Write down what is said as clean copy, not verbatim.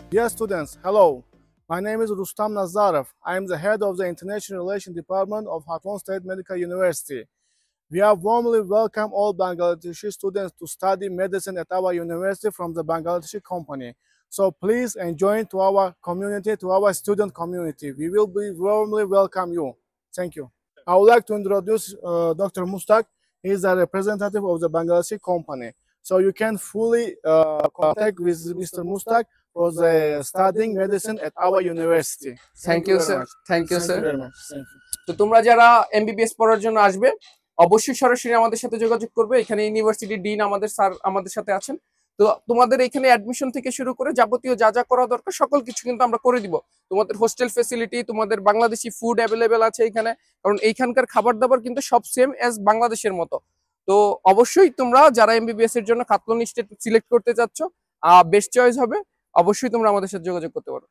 Dear students, hello. My name is Rustam Nazarov. I am the head of the International Relations Department of Hatton State Medical University. We have warmly welcome all Bangladeshi students to study medicine at our university from the Bangladeshi company. So please join to our community, to our student community. We will be warmly welcome you. Thank you. I would like to introduce Dr. Mustak. He is a representative of the Bangladeshi company. So you can fully contact with Mr. Mustak for the studying medicine at our university. Thank you sir, thank you Thank sir. you very much. Thank you. তো তোমরা যারা MBBS পড়ার জন্য আসবে অবশ্যই সরাসরি আমাদের সাথে যোগাযোগ করবে। এখানে ইউনিভার্সিটির ডিন আমাদের স্যার আমাদের সাথে আছেন। তো তোমাদের এখানে অ্যাডমিশন থেকে শুরু করে যাবতীয় যা যা করা দরকার সকল কিছু কিন্তু আমরা করে দিব। তোমাদের হোস্টেল ফেসিলিটি, তোমাদের বাংলাদেশি ফুড অ্যাভেলেবেল আছে এখানে, কারণ এইখানকার খাবার দাবার কিন্তু সব সেম অ্যাজ বাংলাদেশের মতো। তো অবশ্যই তোমরা যারা এমবিবিএস এর জন্য খাতলন স্টেট সিলেক্ট করতে চাচ্ছ, বেস্ট চয়েস হবে, অবশ্যই তোমরা আমাদের সাথে যোগাযোগ করতে পারো।